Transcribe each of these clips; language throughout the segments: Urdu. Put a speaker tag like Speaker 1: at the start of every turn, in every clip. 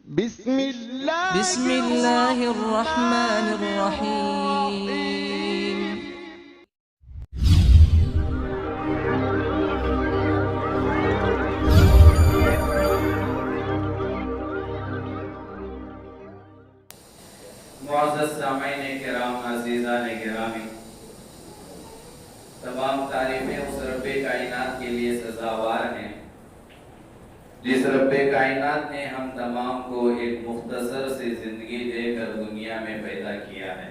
Speaker 1: بسم
Speaker 2: الله الرحمن الرحيم.
Speaker 3: معزز سامعین کرام، عزیزان گرامی، تمام تعریفیں اس رب کائنات کے لیے سزاوار ہیں جس رب کائنات نے ہم تمام کو ایک مختصر سی زندگی دے کر دنیا میں پیدا کیا ہے۔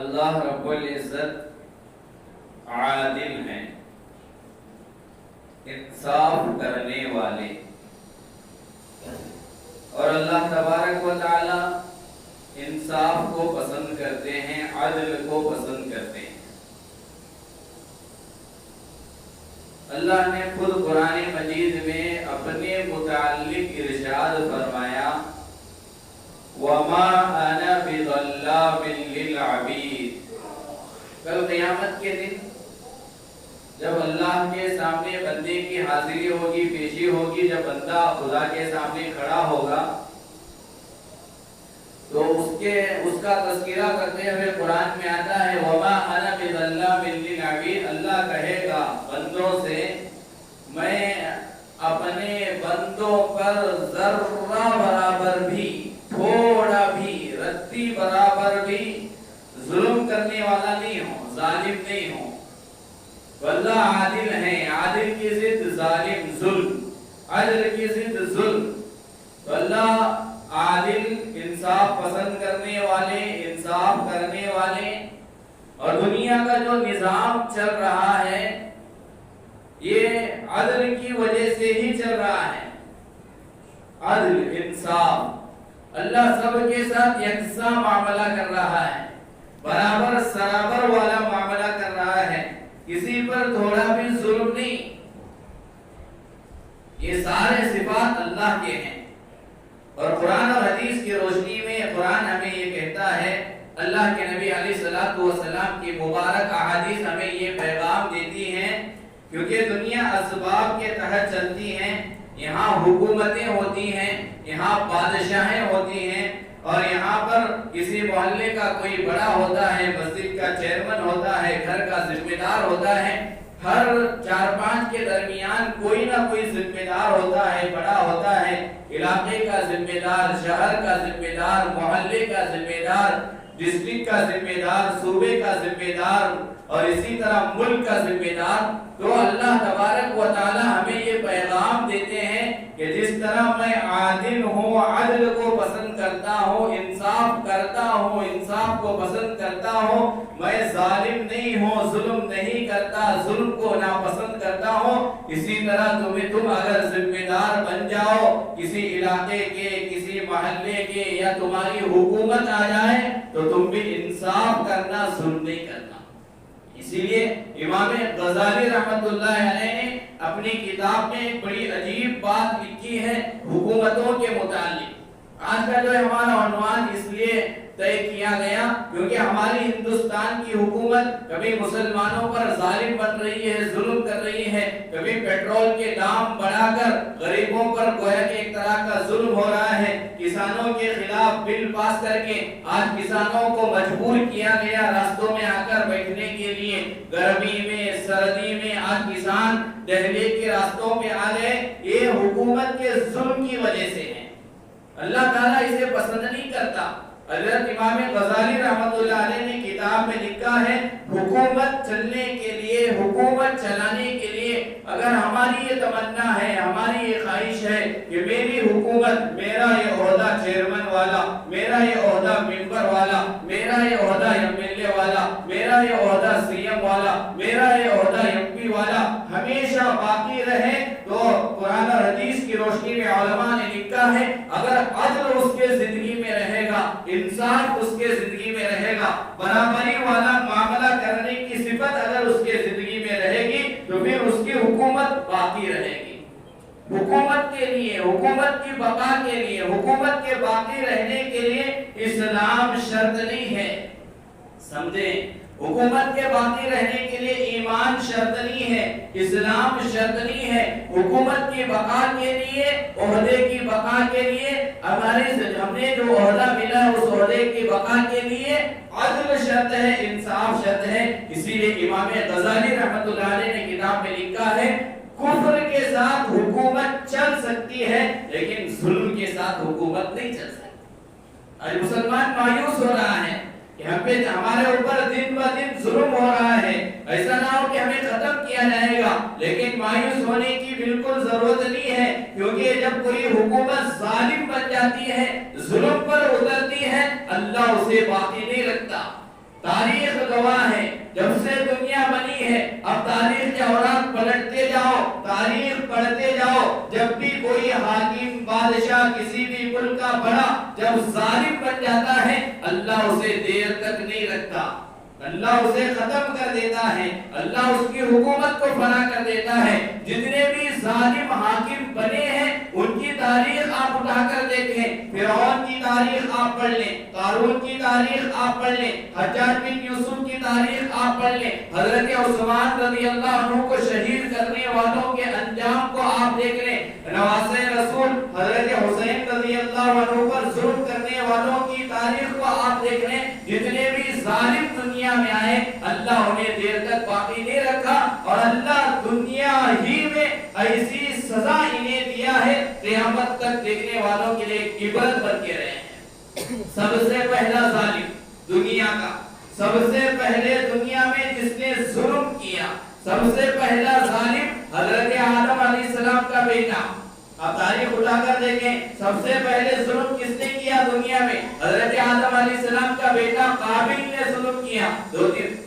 Speaker 3: اللہ رب العزت عادل ہیں، انصاف کرنے والے، اور اللہ تبارک و تعالی انصاف کو پسند کرتے ہیں، عدل کو پسند کرتے ہیں۔ اللہ نے خود قرآن مجید میں اپنے متعلق ارشاد فرمایا وَمَا أَنَا بِظَلَّامٍ لِلْعَبِيدِ۔ کل قیامت کے دن جب اللہ کے سامنے بندے کی حاضری ہوگی، پیشی ہوگی، جب بندہ خدا کے سامنے کھڑا ہوگا تو اس کا تذکرہ کرتے ہوئے قرآن میں آتا ہے وَمَا أَنَا بِظَلَّامٍ لِلْعَبِيدِ۔ اللہ کہے گا بندوں سے میں اپنے بندوں پر ذرہ برابر بھی، تھوڑا بھی، رتی برابر بھی ظلم کرنے والا نہیں ہوں، ظالم نہیں ہوں۔ اللہ عادل ہیں، عادل کی ضد ظالم ظلم، عدل کی ضد ظلم۔ تو اللہ عادل، انصاف پسند کرنے والے، انصاف کرنے والے، اور دنیا کا جو نظام چل رہا ہے یہ عدل کی وجہ سے ہی چل رہا ہے۔ عدل، انصاف، اللہ سب کے ساتھ یکساں معاملہ کر رہا ہے، برابر سرابر والا معاملہ کر رہا ہے، کسی پر تھوڑا بھی ظلم نہیں۔ یہ سارے صفات اللہ کے ہیں، اور قرآن اور حدیث کی روشنی میں قرآن ہمیں یہ کہتا ہے، اللہ کے نبی علیہ الصلوۃ والسلام کی مبارک احادیث ہمیں یہ پیغام دیتی ہیں، کیونکہ دنیا اسباب کے تحت چلتی ہیں، یہاں حکومتیں ہوتی ہیں، یہاں بادشاہیں ہوتی ہیں، اور یہاں پر کسی محلے کا کوئی بڑا ہوتا ہے، مسجد کا چیئرمین ہوتا ہے، گھر کا ذمہ دار ہوتا ہے، ہر 4-5 کے درمیان کوئی نہ کوئی ذمہ دار ہوتا ہے، بڑا ہوتا ہے، علاقے کا ذمہ دار، شہر کا ذمہ دار، محلے کا ذمہ دار، ڈسٹرکٹ کا ذمہ دار، صوبے کا ذمہ دار، اور اسی طرح ملک کا ذمہ دار۔ تو اللہ تبارک و تعالی ہمیں یہ پیغام دیتے ہیں کہ جس طرح میں عادل ہوں، عدل کو پسند کرتا ہوں، انصاف کرتا ہوں، انصاف کو پسند کرتا ہوں، میں ظالم نہیں ہوں، ظلم نہیں کرتا، ظلم کو ناپسند کرتا ہوں، اسی طرح تم اگر ذمہ دار بن جاؤ کسی علاقے کے، کسی محلے کے، یا تمہاری حکومت آ جائے تو تم بھی انصاف کرنا، ظلم نہیں کرنا۔ اسی لیے امام غزالی رحمت اللہ علیہ نے اپنی کتاب میں ایک بڑی عجیب بات لکھی ہے حکومتوں کے متعلق۔ آج کا جو ہمارا عنوان اس لیے طے کیا گیا کیونکہ ہماری ہندوستان کی حکومت کبھی مسلمانوں پر ظالم بن رہی ہے، ظلم کر رہی ہے، کبھی پیٹرول کے دام بڑھا کر غریبوں پر گویا کہ ایک طرح کا ظلم ہو رہا ہے، کسانوں کے خلاف بل پاس کر کے آج کسانوں کو مجبور کیا گیا راستوں میں آ کر بیٹھنے کے لیے، گرمی میں، سردی میں آج کسان دہلی کے راستوں پہ آ گئے، یہ حکومت کے ظلم کی وجہ سے ہے۔ اللہ تعالیٰ اسے پسند نہیں کرتا۔ حضرت امام غزالی رحمت اللہ علیہ نے کتاب میں لکھا ہے حکومت چلنے کے لیے، حکومت چلانے کے لیے اگر ہماری یہ تمنا ہے، ہماری یہ خواہش ہے کہ میری حکومت، میرا یہ عہدہ چیئرمین والا، میرا یہ عہدہ ممبر والا، میرا یہ عہدہ ایم ایل اے والا، میرا یہ عہدہ سی ایم والا، میرا یہ عہدہ ایم پی والا ہمیشہ باقی رہے، تو قرآن اور حدیث کی روشنی میں علماء نے لکھا ہے اگر عدل اس کے زندگی میں رہے گا، انصاف اس کے زندگی میں رہے گا، برابری والا معاملہ کرنے کی صفت اگر اس کے زندگی میں رہے گی تو پھر اس کی حکومت باقی رہے گی۔ حکومت کے لیے، حکومت کی بقا کے لیے، حکومت کے باقی رہنے کے لیے اسلام شرط نہیں ہے، سمجھیں، حکومت کے باقی رہنے کے لیے ایمان شرط نہیں ہے، اسلام شرط نہیں ہے، حکومت کی بقا کے لیے عہدے بقا کے لیے ہمیں جو عہدہ ملا اس عہدے کی بقا کے لیے عدل شرط ہے، انصاف شرط ہے. اسی لیے امام غزالی رحمۃ اللہ علیہ نے کتاب میں لکھا ہے کفر کے ساتھ حکومت چل سکتی ہے لیکن ظلم کے ساتھ حکومت نہیں چل سکتی. آج مسلمان مایوس ہو رہا ہے کہ ہمارے اوپر دن بہ دن ظلم ہو رہا ہے. ایسا نہ ہو کہ ہمیں ختم کیا جائے گا، لیکن مایوس ہونے کی بالکل ضرورت نہیں ہے، کیونکہ جب کوئی حکومت ظالم بن جاتی ہے، ظلم پر اترتی ہے، اللہ اسے باقی نہیں رکھتا. تاریخ گواہ ہے، جب سے دنیا بنی ہے اب تاریخ کے اوراق پلٹتے جاؤ، تاریخ پڑھتے جاؤ، جب بھی کوئی حاکم بادشاہ کسی بھی ملک کا بڑا جب ظالم بن جاتا ہے اللہ اسے دیر تک نہیں رکھتا، اللہ اسے ختم کر دیتا ہے، اللہ اس کی حکومت کو فنا کر دیتا ہے. جتنے بھی ظالم حاکم بنے ہیں ان کی تاریخ آپ اٹھا کر دیکھیں، فرعون کی تاریخ آپ پڑھ لیں، قارون کی تاریخ آپ پڑھ لیں، حجاج بن یوسف کی تاریخ آپ پڑھ لیں، حضرت عثمان رضی اللہ عنہ کو شہید کرنے والوں کے انجام کو آپ دیکھ لیں، نواسۂ رسول حضرت حسین رضی اللہ عنہ پر ظلم کرنے والوں کی تاریخ کو آپ دیکھ لیں. جتنے بھی ظالم دنیا میں آئے اللہ انہیں دیر تک باقی نہیں رکھا اور اللہ دنیا ہی میں ایسی سزا انہیں دیا ہے قیامت تک دیکھنے والوں کے لیے عبرت بن کے رہے ہیں. سب سے پہلا ظالم دنیا کا، سب سے پہلے دنیا میں جس نے ظلم کیا، سب سے پہلا ظالم حضرت آدم علیہ السلام کا بیٹا. آپ تاریخ اٹھا کر دیکھیں سب سے پہلے ظلم کس نے کیا دنیا میں؟ حضرت آدم علیہ السلام کا بیٹا قابل نے ظلم کیا.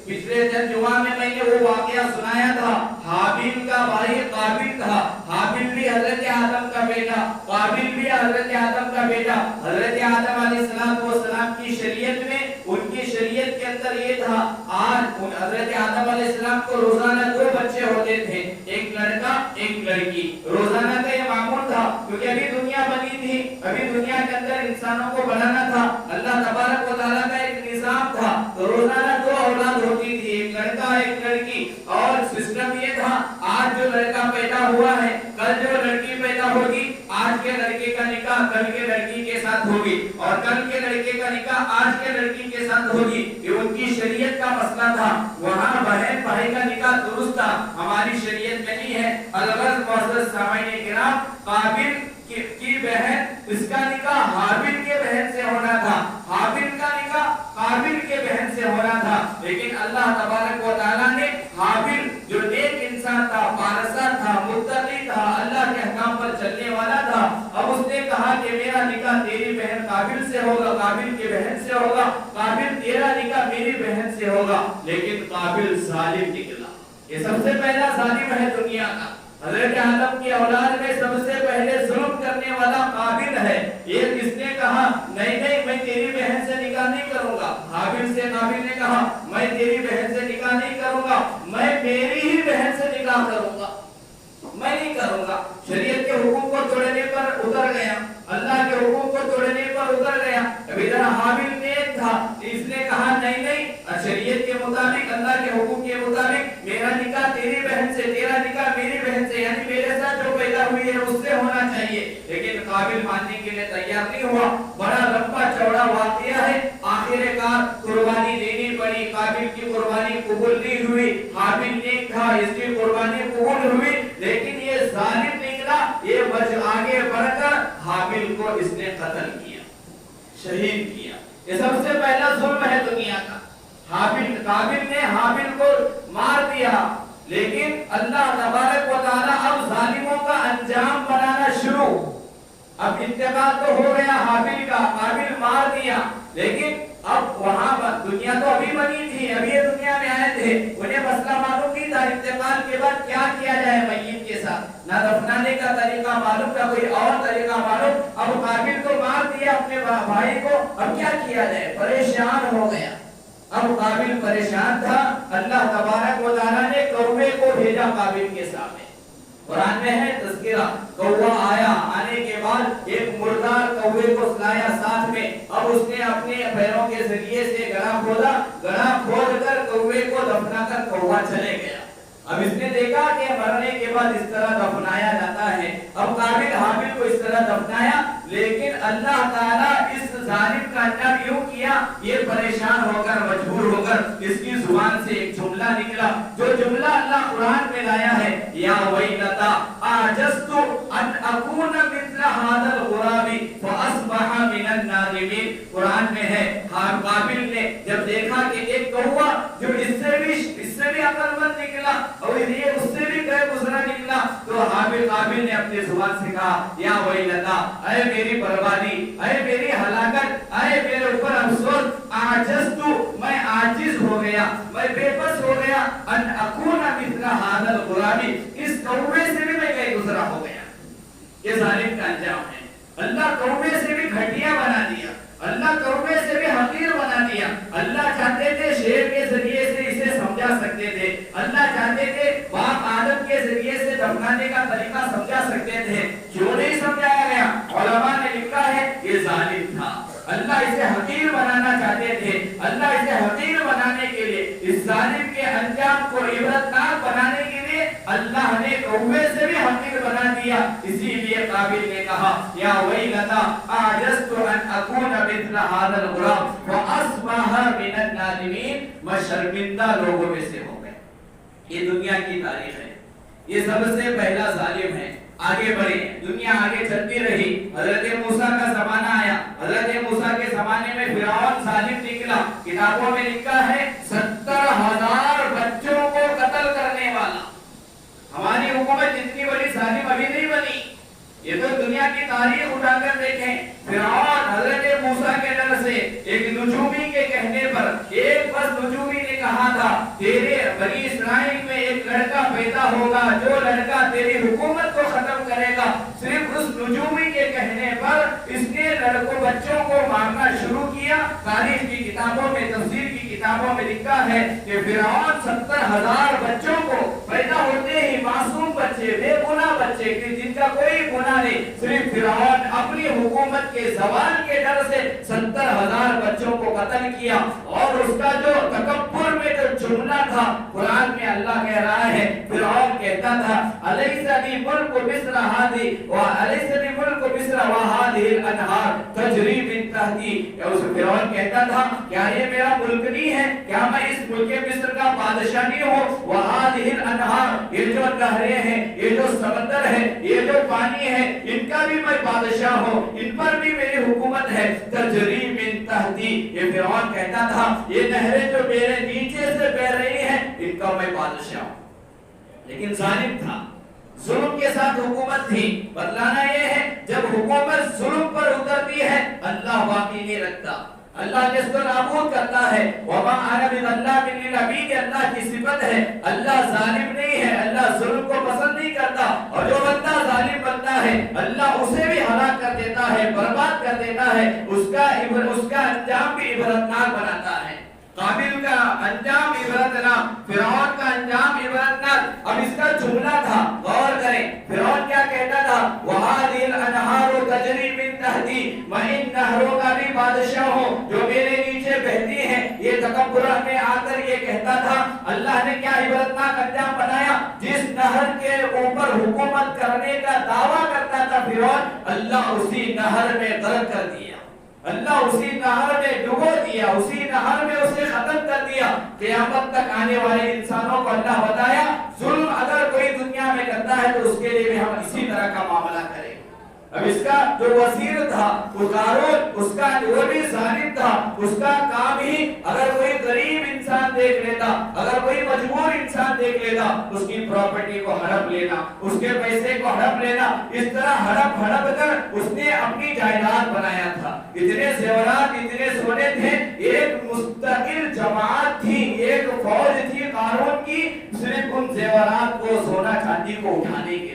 Speaker 3: پچھلے چند جمعہ میں نے وہ واقعہ سنایا تھا، حابیل کا بھائی قابل تھا، حابیل بھی حضرت آدم کا بیٹا، قابل بھی حضرت آدم کا بیٹا. حضرت آدم علیہ السلام کی شریعت میں ان کی شریعت کے اندر یہ تھا، آج حضرت آدم علیہ السلام کو روزانہ 2 بچے ہوتے تھے، ایک لڑکا ایک لڑکی. روزانہ کا یہ معمول تھا کیونکہ ابھی دنیا بنی تھی، ابھی دنیا کے اندر انسانوں کو بنانا تھا، اللہ تبارک و تعالیٰ کا ایک نظام تھا. تو روزانہ 2 اولاد ہوتی تھی، ایک لڑکا ایک لڑکی. اور سسٹم یہ تھا آج جو لڑکا پیدا ہوا ہے کل جو لڑکی پیدا ہوگی، آج کے لڑکے کا نکاح کل کے لڑکی کے ساتھ ہوگی اور کل کے لڑکے کا نکاح آج کے لڑکی کے ساتھ ہوگی. یہ ان کی شریعت کا مسئلہ تھا. وہاں بہن بھائی کا نکاح درست تھا، ہماری شریعت میں نہیں ہے. الغرض معزز سامعین کرام، قابل کی بہن اس کا نکاح حابیل کے بہن سے ہونا تھا، حابیل کا نکاح قابل کے بہن سے ہونا تھا. لیکن اللہ تبارک و تعالیٰ نے حابیل جو نیک انسان تھا، پارسا تھا، متقی تھا، اللہ کے احکام پر چلنے والا تھا، اب اس نے کہا کہ میرا نکاح تیری بہن قابل سے ہوگا، قابل کی بہن سے ہوگا، قابل تیرا نکاح میری بہن سے ہوگا. لیکن قابل ظالم نکلا. یہ سب سے پہلا ظالم ہے دنیا کا. حضرت آدم کی اولاد میں سب سے پہلے ظلم کرنے والا قابل ہے. یہ کس نے کہا نہیں میں تیری بہن سے نکاح نہیں کروں گا. حابیل سے قابل نے کہا میں تیری بہن سے نکاح نہیں کروں گا، میں میری ہی بہن سے نکاح کروں گا، میں نہیں کروں گا. شریعت کے حکم کو توڑنے پر اتر گیا، اللہ کے حکم کو توڑنے پر اتر گیا. ابھی ذرا حابیل نیک تھا، اس نے کہا نہیں شریعت کے مطابق، اللہ کے حکم کے مطابق میرا نکاح تیری بہن سے، تیرا نکاح میری بہن سے، یعنی میرے ساتھ جو پیدا ہوئی ہے اس سے ہونا چاہیے. لیکن قابل ماننے کے لیے تیار نہیں ہوا. بڑا لمبا چوڑا واقعہ ہے، آخر کار قربانی دینی پڑی. قابل کی قربانی قبول نہیں ہوئی، حابیل نیک تھا، اس کی قربانی قبول ہوئی. لیکن یہ ظالم نکلا، یہ آگے بڑھ کر حابیل کو اس نے قتل کیا، شہید کیا. یہ سب سے پہلا ظلم ہے دنیا کا. قابل نے حابیل کو مار دیا. لیکن اللہ تبارک و تعالیٰ اب ظالموں کا انجام بنانا شروع. اب انتقال تو ہو گیا حابیل کا، قابل مار دیا، لیکن اب وہاں دنیا تو ابھی بنی تھی، ابھی یہ دنیا میں آئے تھے، انہیں مسئلہ معلوم نہیں تھا انتقال کے بعد کیا کیا جائے میت کے ساتھ. نہ دفنانے کا طریقہ معلوم تھا، کوئی اور طریقہ معلوم. اب قابل کو مار دیا اپنے بھائی کو، اب کیا کیا جائے، پریشان ہو گیا. اب قابل پریشان تھا. اللہ تبارک و تعالیٰ نے کوے کو بھیجا قابل کے سامنے. قرآن میں ہے تذکرہ، کوا آیا، آنے کے بعد ایک مردار کوے کو لایا ساتھ میں. اب اس نے اپنے پیروں کے ذریعے سے گڑھا کھودا، گڑھا کھود کر کوے کو دفنا کر کوا چلے گیا. اب اس نے دیکھا کہ مرنے کے بعد اس طرح دفنایا جاتا ہے. اب قابل حابل کو اس طرح دفنایا, لیکن اللہ تعالیٰ اس ظالم کا انجام یوں کیا, یہ پریشان ہو کر مجبور ہو کر اس کی زبان سے ایک جملہ نکلا, جو جملہ اللہ قرآن میں لایا ہے, یا ویلتا اعجزت ان اکون مثل هذا الغراب فاصبح من النادمین. قرآن میں ہے قابل نے جب دیکھا کہ ایک کوا جو اس سے بھی عقل مند نکلا اور یہ اس سے بھی غیر گزرا نکلا, تو قابل نے اپنی زبان سے کہا یا ویلتا, اے میری بربادی, اے میری ہلاکت, اے میرے اوپر افسوس, عاجزت میں عاجز ہو گیا, میں بے بس ہو گیا, ان اکون مثل هذا الغراب اس کوے سے بھی میں غیر گزرا ہو گیا. یہ ظالم کا انجام ہے. اللہ کوے سے بھی گھٹیا بنا دیا, اللہ کوے سے بھی حقیر بنا دیا. اللہ چاہتے تھے شیر کے ذریعے سے اسے سمجھا سکتے تھے, اللہ چاہتے تھے باپ آدم کے ذریعے سے دفنانے کا طریقہ سمجھا سکتے تھے, کیوں نہیں سمجھایا گیا؟ علماء نے لکھا ہے یہ ظالم تھا, اللہ اسے حقیر بنانا چاہتے تھے. اللہ اسے حقیر بنانے کے لیے, اس ظالم کے انجام کو عبرتناک بنانے کے لیے اللہ نے کوے سے بھی حقیر بنا دیا. اسی لیے قابل نے کہا یا ویلتا اعجزت ان اکون مثل هذا الغراب واصبح من النادمین. میں شرمندہ لوگوں میں سے ہو گیا. یہ دنیا کی تاریخ ہے, یہ سب سے پہلا ظالم ہے. آگے بڑھے, دنیا آگے چلتی رہی. حضرت موسیٰ کا زمانہ آیا. حضرت موسیٰ کے زمانے میں فرعون ظالم نکلا. کتابوں میں لکھا ہے 70,000 بچوں کو قتل کرنے والا. ہماری حکومت جتنی بڑی ظالم ابھی نہیں بنی. یہ تو دنیا کی تاریخ اٹھا کر دیکھیں. فرعون حضرت موسیٰ کے ڈر سے ایک نجومی کے کہنے پر, ایک بس نجومی نے کہا تھا تیرے بنی اسرائیل میں ایک لڑکا پیدا ہوگا جو لڑکا تیری حکومت کو ختم کرے گا. صرف اس نجومی کے کہنے پر اس نے لڑکوں بچوں کو مارنا شروع کیا. تاریخ کی کتابوں میں, تفسیر کی کتابوں میں لکھا ہے کہ فرعون 70,000 بچوں کو پیدا ہوتے ہی, معصوم بچے, بے گناہ بچے جن کا کوئی گناہ نہیں, صرف فرعون اپنی حکومت کے زوال کے ڈر سے 70,000 بچوں کو قتل کیا. اور اس کا جو تکبر میں جو جملہ تھا, قرآن میں اللہ کہہ رہا ہے, فرعون کہتا تھا الیس لی ملک مصر ہذی والیس لی ملک مصر وہذہ الانہار تجری من تحتی. اس فرعون کہتا تھا کیا یہ میرا ملک نہیں ہے, کیا میں اس ملک مصر کا بادشاہ نہیں ہوں؟ وہذہ الانہار, یہ جو نہریں ہیں, یہ جو سمندر ہے, یہ جو پانی ہے, ان کا بھی میں بادشاہ ہوں, ان پر بھی میری حکومت ہے. تجری من تحتی, یہ فرعون کہتا تھا یہ نہریں جو میرے نیچے سے بہ رہی ہیں ان کا میں بادشاہ ہوں. لیکن ظالم تھا, ظلم کے ساتھ حکومت تھی. بتلانا یہ ہے جب حکومت ظلم پر اترتی ہے اللہ باقی نہیں رکھتا, اللہ جس کو نابود کرتا ہے. وما انا بظلام للعبید, اللہ کی صفت ہے. اللہ ظالم نہیں ہے, اللہ ظلم کو پسند نہیں کرتا, اور جو بندہ ظالم بنتا ہے اللہ اسے بھی ہلاک کر دیتا ہے, برباد کر دیتا ہے. اس کا انجام بھی عبرتناک بناتا ہے. قابل کا انجام عبرتناک, فرعون کا انجام عبرتناک. اب اس کا جملہ تھا, غور کریں, فرعون کیا کہتا تھا وہذہ الانہار تجری من تحتی, میں ان نہروں کا بھی بادشاہ ہوں جو میرے نیچے بہتی ہیں. یہ تکبر میں آ کر یہ کہتا تھا. اللہ نے کیا عبرتناک انجام بنایا, جس نہر کے اوپر حکومت کرنے کا دعویٰ کرتا تھا فرعون, اللہ اسی نہر میں غرق کر دیا, اللہ اسی نہر میں ڈبو دیا, اسی نہر میں اسے ختم کر دیا. قیامت تک آنے والے انسانوں کو اللہ بتایا ظلم اگر کوئی دنیا میں کرتا ہے تو اس کے لیے بھی ہم اسی طرح کا معاملہ کریں. اب اس کا جو وزیر تھا وہ قارون, اس کا وہ بھی ظالم تھا. اس کا کام ہی اگر کوئی غریب انسان دیکھ لیتا, اگر کوئی مجبور انسان دیکھ لیتا, اس کی پراپرٹی کو ہڑپ لینا, اس کے پیسے کو ہڑپ لینا. اس طرح ہڑپ کر اس نے اپنی جائیداد بنایا تھا. اتنے زیورات, اتنے سونے تھے, ایک مستقل جماعت تھی, ایک فوج تھی قارون کی, صرف ان زیورات کو, سونا چاندی کو اٹھانے کے لیے.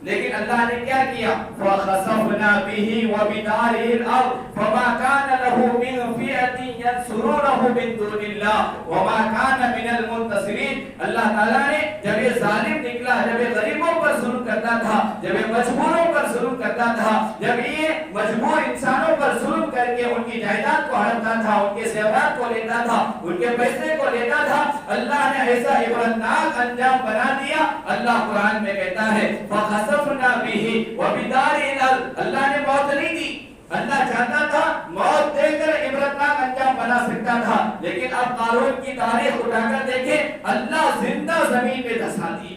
Speaker 3: لیکن اللہ نے کیا کیا؟ فَخَسَفْنَا بِهِ وَبِدَارِهِ الْأَرْضِ فَمَا كَانَ لَهُ مِنْ فِئَةٍ يَنْصُرُونَهُ مِنْ دُونِ اللَّهِ وَمَا كَانَ مِنَ الْمُنْتَصِرِينَ۔ اللہ تعالیٰ نے جب یہ ظالم نکلا، جب یہ غریبوں پر ظلم کرتا تھا، جب یہ مجبوروں پر ظلم کرتا تھا، جب یہ مجبور انسانوں پر ظلم کر کے ان کی جائیداد کو ہڑپتا تھا، ان کے زیورات کو لیتا تھا، ان کے پیسے کو لیتا تھا، اللہ نے ایسا عبرتناک انجام بنا دیا۔ اللہ قرآن میں کہتا ہے فَخَسَفْنَا بِهِ وَبِدَارِهِ الْأَرْضِ، اللہ نے موت نہیں دی۔ اللہ چاہتا تھا موت دے کر عبرتناک انجام بنا سکتا تھا، لیکن اب قارون کی تاریخ اٹھا کر دیکھیں، اللہ زندہ زمین میں دھسا دی،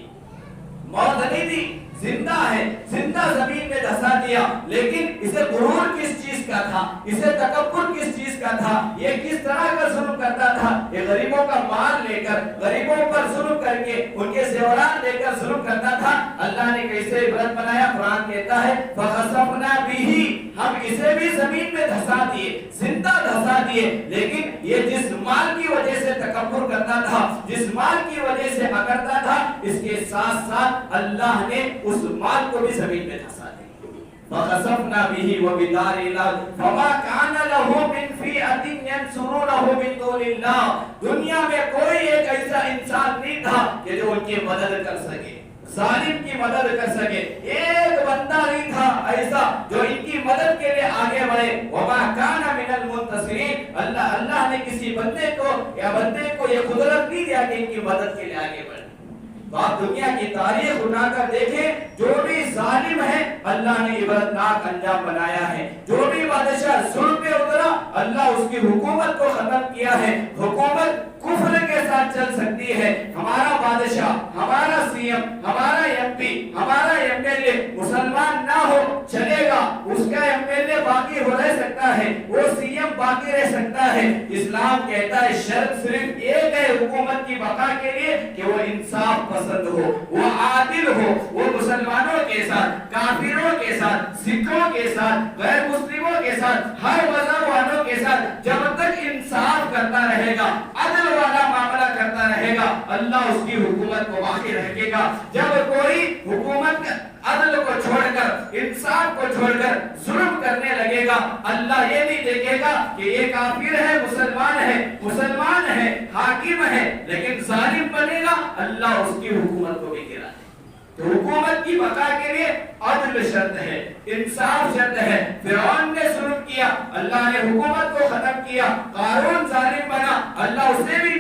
Speaker 3: موت نہیں دی، زندہ ہے، زندہ زمین میں دھسا دیا۔ لیکن اسے غرور کس چیز کا تھا؟ اسے تکبر کس چیز کا تھا؟ یہ کس طرح کا ظلم کرتا تھا؟ یہ غریبوں کا مال لے کر، غریبوں پر ظلم کر کے، ان کے زیورات لے کر ظلم کرتا تھا۔ اللہ نے کیسے عبرت بنایا؟ قرآن کہتا ہے فَخَسَفْنَا بِهِ، ہم اسے بھی زمین میں دھسا دیے، زندہ دھسا دیے۔ لیکن یہ جس مال کی وجہ سے تکبر کرتا تھا، جس مال کی وجہ سے اکڑتا تھا، اس کے ساتھ ساتھ اللہ نے اس مال کو بھی زمین میں دھسا دیا۔ فَخَسَفْنَا بِهِ وَبِدَارِهِ الْأَرْضِ فَمَا كَانَ لَهُ مِنْ فِئَةٍ يَنْصُرُونَهُ مِنْ دُونِ اللَّهِ، دنیا میں کوئی ایک ایسا انسان نہیں تھا کہ جو ان کی مدد کر سکے، ظالم کی مدد کر سکے۔ ایک بندہ نہیں تھا ایسا جو ان کی مدد کے لیے آگے بڑھے۔ وَمَا كَانَ مِنَ الْمُنْتَصِرِينَ، اللہ نے کسی بندے کو یا بندے کو یہ قدرت نہیں دیا کہ ان کی مدد کے لیے آگے بڑھے۔ تو آپ دنیا کی تاریخ اٹھا کر دیکھیں، جو بھی ظالم ہے اللہ نے عبرتناک انجام بنایا ہے۔ جو بھی بادشاہ ظلم پہ اترا، اللہ اس کی حکومت کو ختم کیا ہے۔ حکومت کفر کے ساتھ چل سکتی ہے۔ ہمارا بادشاہ، ہمارا سی ایم، ہمارا ایم پی، ہمارا ایم ایل اے مسلمان نہ ہو چلے گا، اس کا ایم ایل اے باقی ہو رہ سکتا ہے، وہ سی ایم باقی رہ سکتا ہے۔ اسلام کہتا ہے شرط صرف ایک ہے حکومت کی بقا کے لیے کہ وہ انصاف پسند ہو، وہ عادل ہو، وہ مسلمانوں کے ساتھ، کافروں کے ساتھ، سکھوں کے ساتھ، غیر مسلموں کے ساتھ، ہر مذہب والوں کے ساتھ جب تک انصاف کرتا رہے گا، عدل والا معاملہ کرتا رہے گا، اللہ اس کی حکومت کو باقی رکھے گا۔ جب کوئی حکومت عدل کو چھوڑ کر، انصاف کو چھوڑ کر ظلم کرنے لگے گا، اللہ یہ نہیں دیکھے گا کہ یہ کافر ہے، مسلمان ہے، حاکم ہے، لیکن ظالم بنے گا، اللہ اس کی حکومت کو بھی گرا دے۔ تو حکومت کی بقا کے لیے عدل شرط ہے، انصاف شرط ہے۔ فرعون نے ظلم کیا، اللہ نے حکومت کو ختم کیا۔ قارون ظالم بنا، اللہ اسے بھی